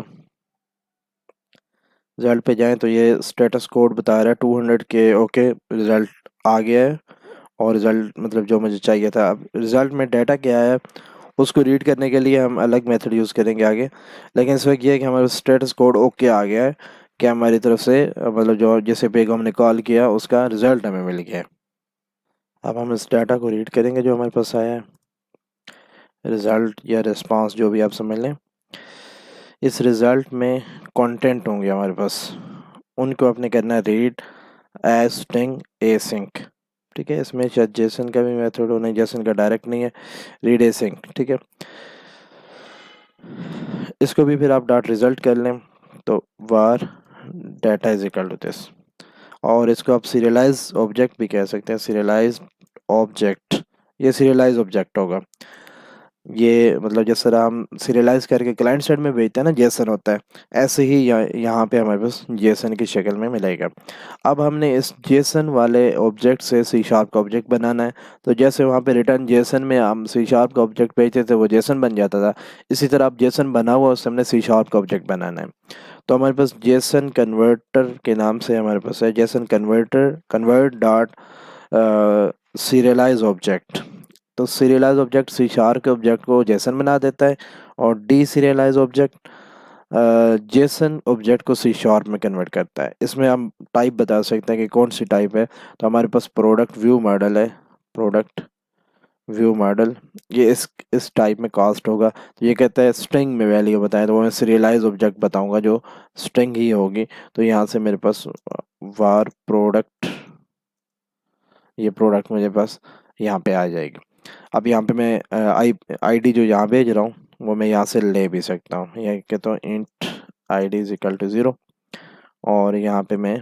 रिजल्ट पे जाएं तो ये स्टेटस कोड बता रहा है 200 के, ओके रिजल्ट आ गया है, और रिजल्ट मतलब जो मुझे चाहिए था। अब रिजल्ट में डाटा क्या है उसको रीड करने के लिए हम अलग मेथड यूज़ करेंगे आगे, लेकिन इस वक्त ये है कि हमारा स्टेटस कोड ओके आ गया है कि हमारी तरफ से मतलब जो जैसे पे को हमने कॉल किया उसका रिजल्ट हमें मिल गया है। अब हम इस डाटा को रीड करेंगे जो हमारे पास आया है, रिजल्ट या रिस्पांस जो भी आप समझ लें। इस रिज़ल्ट में कंटेंट होंगे हमारे पास, उनको आपने करना है रीड एज स्ट्रिंग एसिंक, ठीक है। इसमें शायद जेसन का भी मेथड हो, नहीं जेसन का डायरेक्ट नहीं है, रीड एसिंक, ठीक है। इसको भी फिर आप डॉट रिजल्ट कर लें तो var data is equal to this, और इसको आप सीरियलाइज ऑब्जेक्ट भी कह सकते हैं, सीरियलाइज ऑब्जेक्ट, ये सीरियलाइज ऑब्जेक्ट होगा। ये मतलब जिस तरह हम सीरियलाइज करके क्लाइंट साइड में भेजते हैं ना जेसन होता है, ऐसे ही यहाँ पे हमारे पास जेसन की शक्ल में मिलेगा। अब हमने इस जेसन वाले ऑब्जेक्ट से सी शार्प का ऑब्जेक्ट बनाना है, तो जैसे वहाँ पे रिटर्न जेसन में हम सी शार्प का ऑब्जेक्ट भेजते थे वो जेसन बन जाता था, इसी तरह अब जेसन बना हुआ उससे हमने सी शार्प का ऑब्जेक्ट बनाना है। तो हमारे पास जेसन कन्वर्टर के नाम से हमारे पास है Jason converter convert dot serialised object. तो सीरियलाइज ऑब्जेक्ट सी शार्प के ऑब्जेक्ट को जेसन बना देता है, और D serialised object Jason object को सी शार्प में कन्वर्ट करता है। इसमें हम टाइप बता सकते हैं कि कौन सी टाइप है, तो हमारे पास प्रोडक्ट व्यू मॉडल है, प्रोडक्ट व्यू मॉडल, ये इस टाइप में कास्ट होगा। तो ये कहता है स्ट्रिंग में वैल्यू बताएं, तो वो मैं सीरियलाइज ऑब्जेक्ट बताऊंगा जो स्ट्रिंग ही होगी, तो यहाँ से मेरे पास वार प्रोडक्ट, ये प्रोडक्ट मेरे पास यहाँ पे आ जाएगी। अब यहाँ पे मैं आईडी जो यहाँ भेज रहा हूँ वो मैं यहाँ से ले भी सकता हूँ, यह कहता हूँ int ID is equal to 0, और यहाँ पे मैं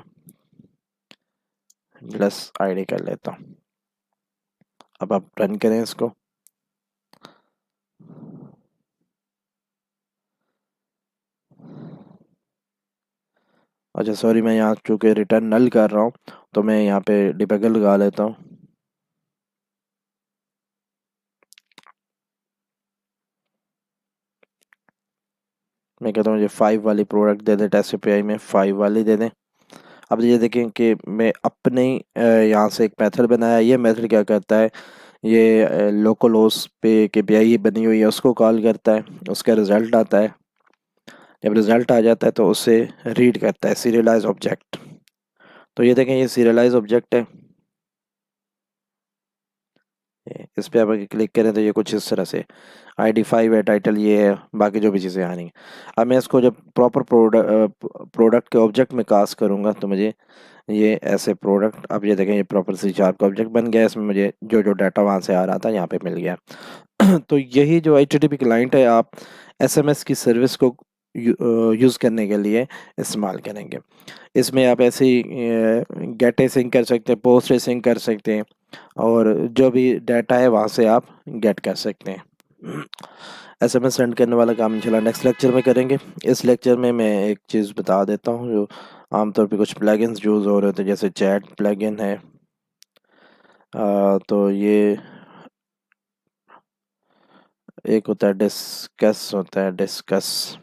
प्लस आईडी कर लेता हूँ। अब आप रन करें इसको, अच्छा सॉरी, मैं यहाँ चूँकि रिटर्न नल कर रहा हूँ तो मैं यहाँ पे डिबगर लगा लेता हूँ। मैं कहता हूँ ये 5 वाली प्रोडक्ट दे दें, टेस्ट एपीआई में 5 वाली दे दें। अब ये देखें कि मैं अपने यहाँ से एक मेथड बनाया। ये मेथड क्या करता है, ये लोकल होस्ट पे एक एपीआई बनी हुई है उसको कॉल करता है, उसका रिज़ल्ट आता है। जब रिज़ल्ट आ जाता है तो उसे रीड करता है, सीरियलाइज ऑब्जेक्ट। तो ये देखें ये सीरियलाइज ऑब्जेक्ट है। इस पे आप अगर क्लिक करें तो ये कुछ इस तरह से ID5 है, टाइटल ये है, बाकी जो भी चीज़ें आ रही हैं। अब मैं इसको जब प्रॉपर प्रोडक्ट के ऑब्जेक्ट में कास्ट करूँगा तो मुझे ये ऐसे प्रोडक्ट, अब ये देखें ये प्रॉपर C# का ऑब्जेक्ट बन गया। इसमें मुझे जो जो डाटा वहाँ से आ रहा था यहाँ पे मिल गया। तो यही जो HTTP क्लाइंट है, आप SMS की सर्विस को यूज़ करने के लिए इस्तेमाल करेंगे। इसमें आप ऐसे ही गेट एसिंक कर सकते हैं, पोस्ट एसिंक कर सकते हैं, और जो भी डाटा है वहाँ से आप गेट कर सकते हैं। SMS सेंड करने वाला काम इंशाल्लाह नेक्स्ट लेक्चर में करेंगे। इस लेक्चर में मैं एक चीज़ बता देता हूँ, जो आमतौर पे कुछ प्लगइन्स यूज़ हो रहे थे, जैसे चैट प्लगइन है। तो ये एक होता है डिस्कस, होता है डिस्कस।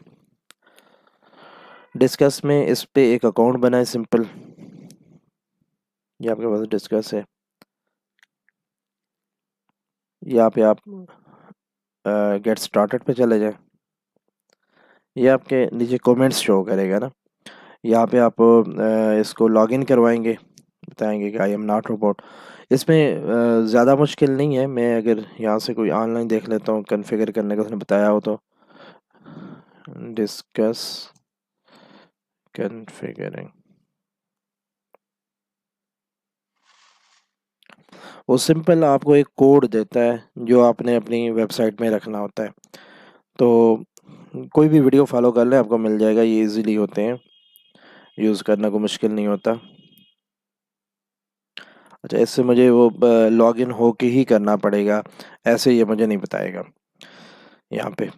डिस्कस में इस पे एक अकाउंट बनाए सिंपल। ये आपके पास डिस्कस है, यहाँ पे आप गेट स्टार्टेड पे चले जाएं। ये आपके नीचे कमेंट्स शो करेगा ना, यहाँ पे आप इसको लॉगिन करवाएंगे, बताएंगे कि आई एम नॉट रोबोट। इसमें ज़्यादा मुश्किल नहीं है। मैं अगर यहाँ से कोई ऑनलाइन देख लेता हूँ कॉन्फ़िगर करने का, उसने बताया हो तो। डिस्कस कॉन्फ़िगरिंग, वो सिंपल आपको एक कोड देता है जो आपने अपनी वेबसाइट में रखना होता है। तो कोई भी वीडियो फॉलो कर लें, आपको मिल जाएगा। ये इजीली होते हैं, यूज़ करना कोई मुश्किल नहीं होता। अच्छा, इससे मुझे वो लॉगिन होके ही करना पड़ेगा, ऐसे ये मुझे नहीं बताएगा यहाँ पे।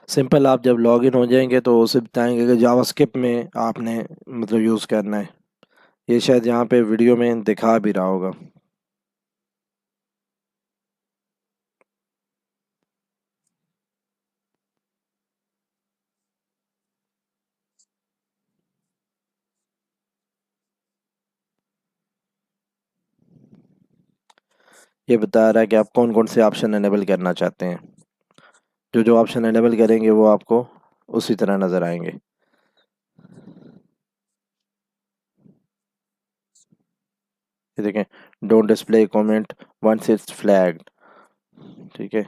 सिंपल आप जब लॉगिन हो जाएंगे तो उसे बताएंगे कि जावास्क्रिप्ट में आपने मतलब यूज़ करना है। ये शायद यहाँ पे वीडियो में दिखा भी रहा होगा। ये बता रहा है कि आप कौन कौन से ऑप्शन एनेबल करना चाहते हैं। जो जो ऑप्शन एनेबल करेंगे वो आपको उसी तरह नज़र आएंगे। ये देखें, don't display comment once it's flagged, ठीक है।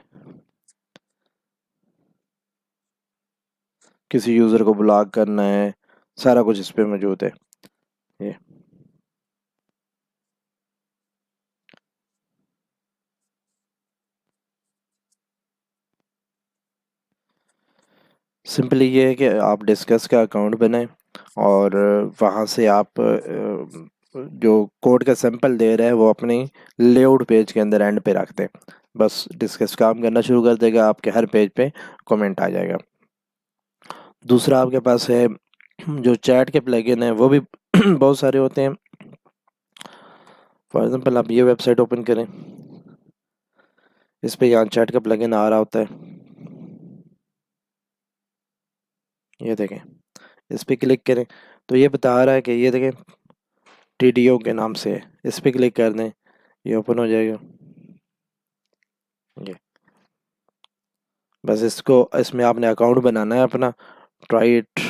किसी यूज़र को ब्लॉक करना है, सारा कुछ इस पे मौजूद है। ये सिंपली ये है कि आप डिस्कस का अकाउंट बनाएं, और वहाँ से आप जो कोड का सैंपल दे रहे हैं वो अपनी लेआउट पेज के अंदर एंड पे रख दें। बस डिस्कस काम करना शुरू कर देगा, आपके हर पेज पे कमेंट आ जाएगा। दूसरा आपके पास है जो चैट के प्लगइन है, वो भी बहुत सारे होते हैं। फॉर एग्जांपल आप ये वेबसाइट ओपन करें, इस पे यहाँ चैट का प्लगइन आ रहा होता है। ये देखें, इस पे क्लिक करें तो ये बता रहा है कि ये देखें TDO के नाम से है। इस पे क्लिक कर दें, ये ओपन हो जाएगा। ये बस इसको, इसमें आपने अकाउंट बनाना है अपना। ट्राई इट,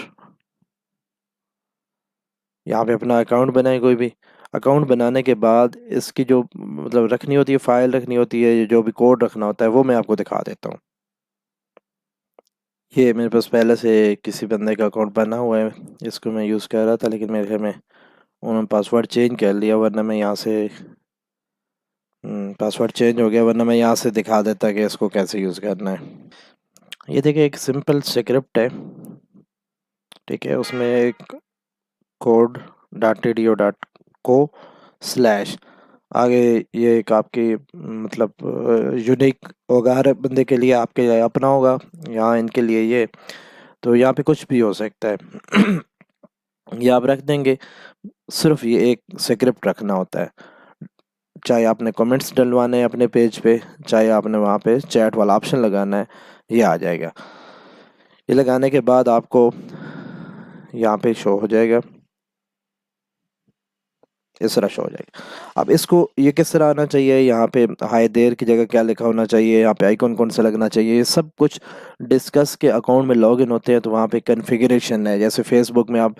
यहाँ पे अपना अकाउंट बनाए कोई भी। अकाउंट बनाने के बाद इसकी जो मतलब रखनी होती है, फाइल रखनी होती है, जो भी कोड रखना होता है वो मैं आपको दिखा देता हूँ। ये मेरे पास पहले से किसी बंदे का अकाउंट बना हुआ है, इसको मैं यूज़ कर रहा था, लेकिन मेरे ख्याल में उन्होंने पासवर्ड चेंज कर लिया, वरना मैं यहाँ से पासवर्ड चेंज हो गया, वरना मैं यहाँ से दिखा देता कि इसको कैसे यूज़ करना है। ये देखिए एक सिंपल स्क्रिप्ट है, ठीक है। उसमें एक कोड .tdo.co स्लैश, आगे ये एक आपकी मतलब यूनिक होगा हर बंदे के लिए, आपके लिए अपना होगा, यहाँ इनके लिए ये। तो यहाँ पे कुछ भी हो सकता है। ये आप रख देंगे, सिर्फ ये एक स्क्रिप्ट रखना होता है। चाहे आपने कमेंट्स डलवाने हैं अपने पेज पे, चाहे आपने वहाँ पे चैट वाला ऑप्शन लगाना है, ये आ जाएगा। ये लगाने के बाद आपको यहाँ पे शो हो जाएगा, इस तरह शो हो जाएगा। अब इसको ये किस तरह आना चाहिए, यहाँ पे हाय देयर की जगह क्या लिखा होना चाहिए, यहाँ पे आइकॉन कौन सा लगना चाहिए, ये सब कुछ डिस्कस के अकाउंट में लॉगिन होते हैं तो वहाँ पे कॉन्फ़िगरेशन है। जैसे फेसबुक में आप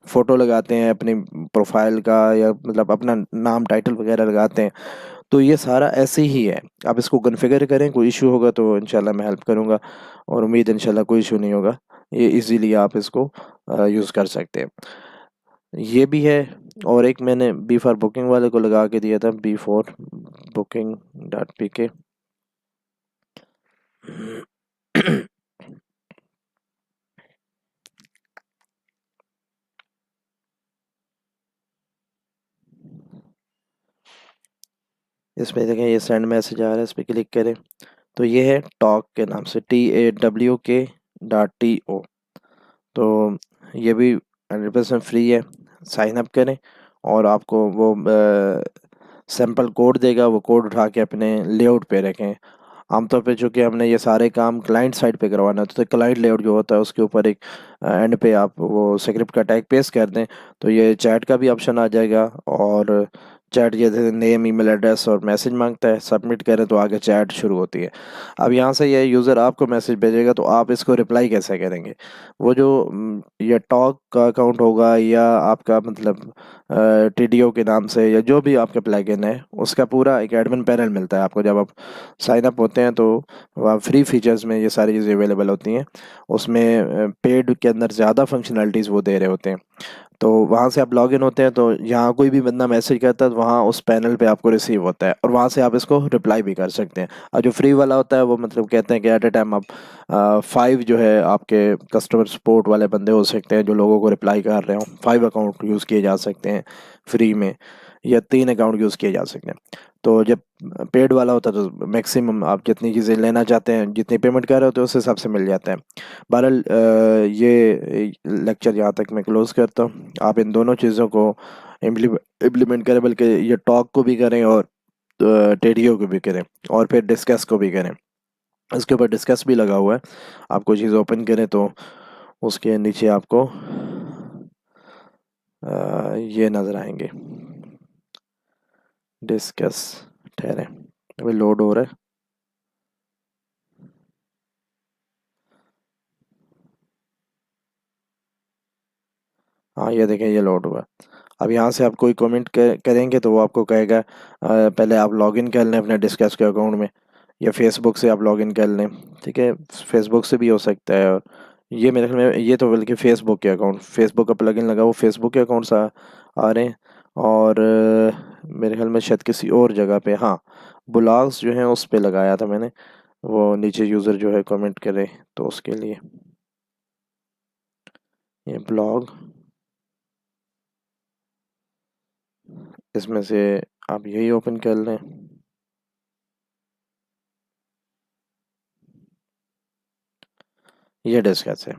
फ़ोटो लगाते हैं अपनी प्रोफाइल का, या मतलब अपना नाम टाइटल वगैरह लगाते हैं, तो ये सारा ऐसे ही है। आप इसको कॉन्फ़िगर करें, कोई इशू होगा तो इंशाल्लाह मैं हेल्प करूँगा, और उम्मीद है इंशाल्लाह कोई इशू नहीं होगा। ये इजीली आप इसको यूज़ कर सकते हैं। ये भी है, और एक मैंने बी फॉर बुकिंग वाले को लगा के दिया था, B for booking dot P K. इसमें देखें ये सेंड मैसेज आ रहा है, इस पर क्लिक करें तो ये है टॉक के नाम से, TAWK.TO। तो ये भी 100% फ्री है। साइन अप करें और आपको वो सैम्पल कोड देगा, वो कोड उठा के अपने लेआउट पे रखें। आमतौर पे चूँकि हमने ये सारे काम क्लाइंट साइड पे करवाना है, तो क्लाइंट लेआउट जो होता है उसके ऊपर एक एंड पे आप वो स्क्रिप्ट का टैग पेस्ट कर दें, तो ये चैट का भी ऑप्शन आ जाएगा। और चैट जैसे नेम, ईमेल एड्रेस और मैसेज मांगता है, सबमिट करें तो आगे चैट शुरू होती है। अब यहाँ से ये यूज़र आपको मैसेज भेजेगा तो आप इसको रिप्लाई कैसे करेंगे? वो जो ये टॉक का अकाउंट होगा, या आपका मतलब टीडीओ के नाम से, या जो भी आपका प्लगइन है, उसका पूरा एक एडमिन पैनल मिलता है आपको जब आप साइन अप होते हैं। तो वहाँ फ्री फीचर्स में ये सारी चीज़ें अवेलेबल होती हैं, उसमें पेड के अंदर ज़्यादा फंक्शनैलिटीज़ वो दे रहे होते हैं। तो वहाँ से आप लॉगिन होते हैं, तो यहाँ कोई भी बंदा मैसेज करता है तो वहाँ उस पैनल पे आपको रिसीव होता है, और वहाँ से आप इसको रिप्लाई भी कर सकते हैं। और जो फ्री वाला होता है वो मतलब कहते हैं कि एट ए टाइम आप 5 जो है आपके कस्टमर सपोर्ट वाले बंदे हो सकते हैं जो लोगों को रिप्लाई कर रहे हो। 5 अकाउंट यूज़ किए जा सकते हैं फ्री में, या 3 अकाउंट यूज़ किए जा सकते हैं। तो जब पेड वाला होता है तो मैक्सिमम आप जितनी चीज़ें लेना चाहते हैं, जितनी पेमेंट कर रहे होते हैं, उस हिसाब से मिल जाता है। बहरहाल ये लेक्चर यहाँ तक मैं क्लोज़ करता हूँ। आप इन दोनों चीज़ों को इम्प्लीमेंट करें, बल्कि ये टॉक को भी करें और टेडियो को भी करें, और फिर डिस्कस को भी करें। इसके ऊपर डिस्कस भी लगा हुआ है। आप कोई चीज़ ओपन करें तो उसके नीचे आपको ये नज़र आएंगे, डिस्कस। ठहरें, अभी लोड हो रहा है। हाँ, ये देखें, ये लोड हुआ। अब यहाँ से आप कोई कमेंट करेंगे तो वो आपको कहेगा पहले आप लॉगिन कर लें अपने डिस्कस के अकाउंट में, या फेसबुक से आप लॉगिन कर लें। ठीक है, फेसबुक से भी हो सकता है। और ये मेरे ख्याल में ये तो बल्कि फेसबुक के अकाउंट, फेसबुक का प्लगइन लगा, वो फेसबुक के अकाउंट्स आ रहे हैं। और मेरे ख्याल में शायद किसी और जगह पे, हाँ, ब्लॉग्स जो हैं उस पे लगाया था मैंने, वो नीचे यूज़र जो है कमेंट करे तो उसके लिए ये ब्लॉग, इसमें से आप यही ओपन कर लें। ये डिस्कस है,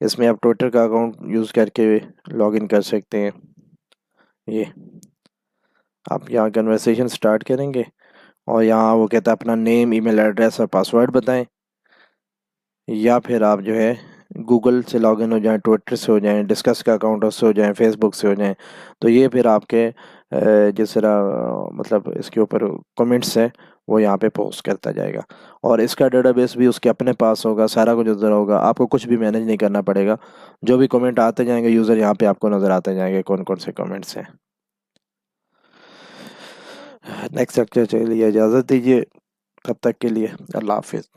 इसमें आप ट्विटर का अकाउंट यूज़ करके लॉगिन कर सकते हैं। ये आप यहाँ कन्वर्सेशन स्टार्ट करेंगे, और यहाँ वो कहता है अपना नेम, ईमेल एड्रेस और पासवर्ड बताएं, या फिर आप जो है गूगल से लॉगिन हो जाएं, ट्विटर से हो जाएं, डिस्कस का अकाउंट से हो जाएं, फेसबुक से हो जाएं। तो ये फिर आपके जिस तरह मतलब इसके ऊपर कमेंट्स है वो यहाँ पे पोस्ट करता जाएगा, और इसका डेटाबेस भी उसके अपने पास होगा, सारा कुछ उधर होगा, आपको कुछ भी मैनेज नहीं करना पड़ेगा। जो भी कमेंट आते जाएंगे यूज़र, यहाँ पे आपको नज़र आते जाएंगे कौन कौन से कमेंट्स हैं। नेक्स्ट लेक्चर चलिए, इजाज़त दीजिए, तब तक के लिए अल्लाह हाफिज़।